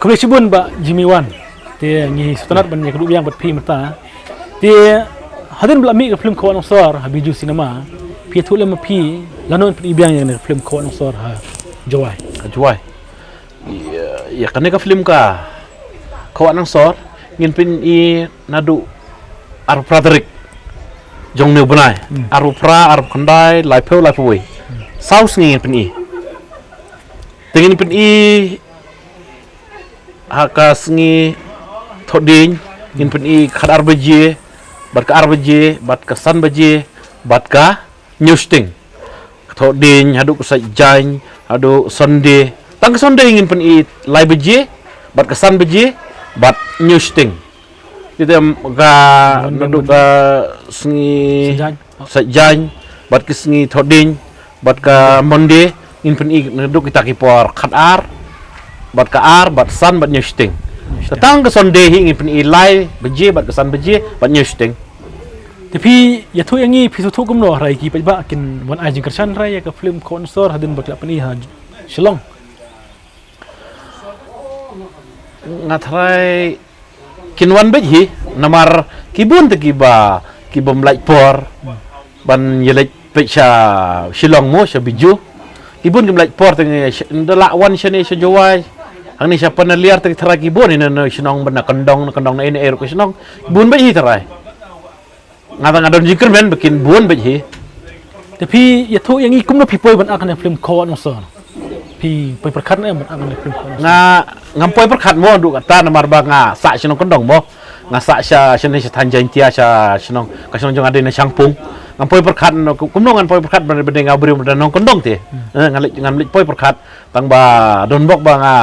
Kemudian cibun ba Jimmy Wan. Dia ngi sutanat ban yang yang bat pi mata. Dia hadin belami ke film kawan sor habiju cinema. Pi tu lema pi lanon pi biang yang film kawan sor ha jawai. Jawai. Ya kan ka film ka kawan sor ngin pin i nadu ar Frederick jong ne benai aru pra ar kandai lai peu lai pui saus ngin pin i tengin pin i hakas ngi thoding ngin pin i khadar baje bat ka san baje bat ka nyusting thoding hadu sa jain hadu sonde tang sonde ngin pin i lai baje bat ka san baje bat nyusting kita ga nadu ka sngi sajang bat ki sngi thoding bat ka monde in pen ik nadu kita ki por khatar bat ka ar bat san bat nyusting tatang ka sonde hi in pen i lai beje bat ka san beje bat nyusting tapi ya tu yang ni pisu tu kumno rai ki ba kin wan ajing kersan rai ya ka film konsor hadin bakla pani ha Shillong ngatrai kinwan beji namar kibun te kibom like por ban yelek pecha Shillong mo sya biju kibun kim like por te ndala wan shane sya jawai ang ni siapa na liar te tara kibun ina no Shillong ban kandong na ini air ko Shillong kibun beji tarai ngadon jikir men bikin bun beji tapi ya tu yang ikum no pipoi ban akan film kawan sor pi poi perkat na ban akan film kawan ngampoi perkat mo du kata namar ba nga sa Shillong kandong mo nga sa sya shane sya tanjain tia sya Shillong ka Shillong jong ade na Changpung ngampoi perkat no kumno ngampoi perkat ban bede ngabri dan nong kandong te ngalit poi perkat tang ba don bok ba nga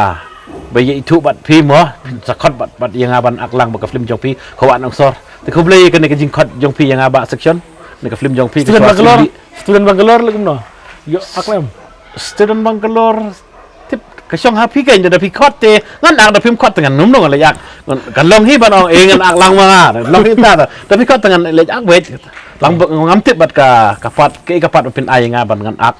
bayi itu bat pi mo sakot bat yang aban aklang ba ka film jong pi kawan ang sor te kublay ka ne ka jingkot jong pi yang aba section ne ka film jong pi student Bangalore lagum no yo aklam student Bangalore tip ka syong happy ka inda pi khot te ngan ak da film khot dengan num nong la yak kan long hi ban ong ngan ak lang ma long hi ta da pi khot dengan le ak wet lang ngam tip bat ka pat pin ai nga ban ngan ak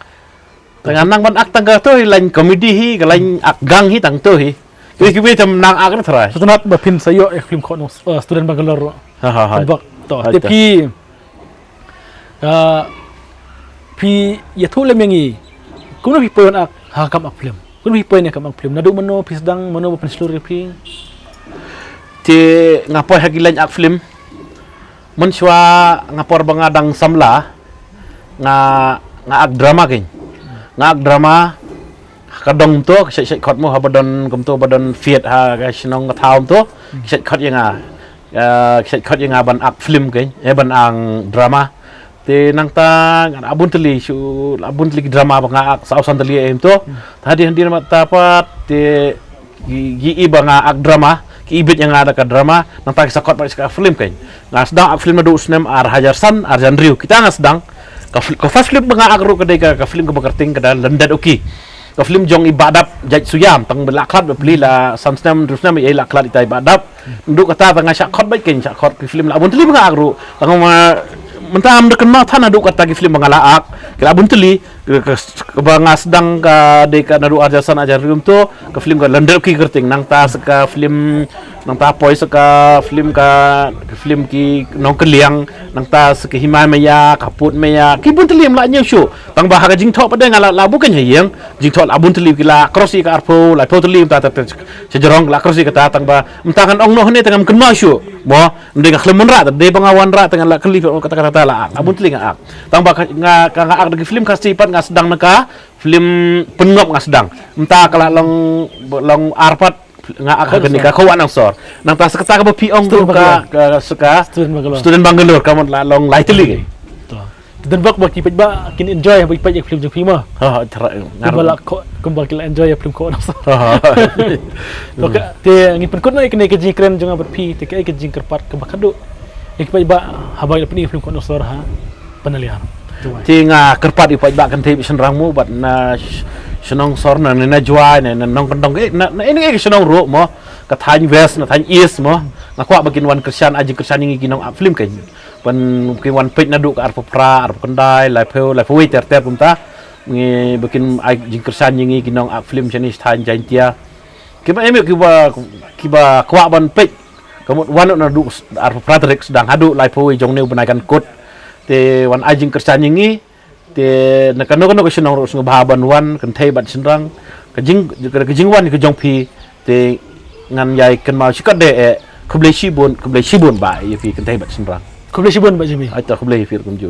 dengan nang ban ak tang ka to lain comedy hi ka lain ak gang hi tang to hi ki tam nang ak na thrai sutanat ba pin sayo film kawan student Bangalore ha bak to tapi pi ya tu lem yang i kuno pi poin ak hakam ak film kuno pi poin ak film nadu mano pi sedang mano pen seluruh pi ti ngapoi hagilan ak film menshwa ngapor bangadang samla nga ak drama kin nga ak drama kadong to sek khot mo habadon kumto badon fiat ha ka Shillong ka thaum to sek khot yang sek khot yang ban ak film kin ban ang drama te nang ta abun teli drama banga ak sausan teli em to tadi hendir mata pat te gi banga ak drama ki ibit yang ada ka drama nang ta sakot pa ka film kan nga sedang ak film do usnem ar hajarsan ar janriu kita nga sedang ka fast film banga ak ru ka ka film ka bakarting ka lendat oki ka film jong ibadap jaj suyam tang belaklat beli la samsnam rusnam ai laklat itai ibadap nduk kata tanga sakot baik kan sakot ki film la abun teli banga ak ru tang mentam dekan ma thana du kata ki film bangalaak kila bunteli ke banga sedang ka de ka nadu arjasan ajar film to ke film ka lender ki kerting nang ta seka film nang ta poi seka film ki nong keliang nang ta seka himai maya kaput maya ki bunteli mla nyu shu tang ba ha jing tho pa de ngala la bu kan yeng jing tho la bunteli kila krosi ka arpo la totally ta sejerong la krosi ka ta tang ba mentangan ong no ne tangam kenma shu mo ndeng khlemun ra de bangawan ra tang la kali kata la abun teling ak tang bak nga ak de film kasipat nga sedang neka film penop nga sedang entah kala long arpat nga ak kenika kawan ang sor nang ta sekata ka piong tu ka suka student Bangalore kamu la long lai teling dan bak baki ba kin enjoy bak film jong film ha ngarba kumbal kila enjoy film kawan ang sor oke te ngin penkot na ikne ke jingkren jong abot pi te ke jingker part ke bakado ikpai ba habang lepni film kono sor ha panalian tinga kerpat ipai ba kan te senrang mu bat na senong sor na jwa na nong kandong na ini senong ro mo ka thany west na thany east mo ngakwa bagin wan Christian aji Christian ngi ginong film kan pan ki wan page na du ka arpo pra arpo kendai lai peu ter punta ngi bagin aji Christian ngi ginong film jenis thany jantia Kiba eme kiba kwa ban pek kamut wan na du ar pratrek sedang hadu lai poi jong neu benaikan kot te wan ajing kersanyi te nakano ko sinong ros ngababan wan kan thai ban sinrang kajing wan ke jong pi te ngan yai kan mau sikat de kublai shibun ba ye pi kan thai ban sinrang kublai shibun ba jimi ai ta kublai fir kum ju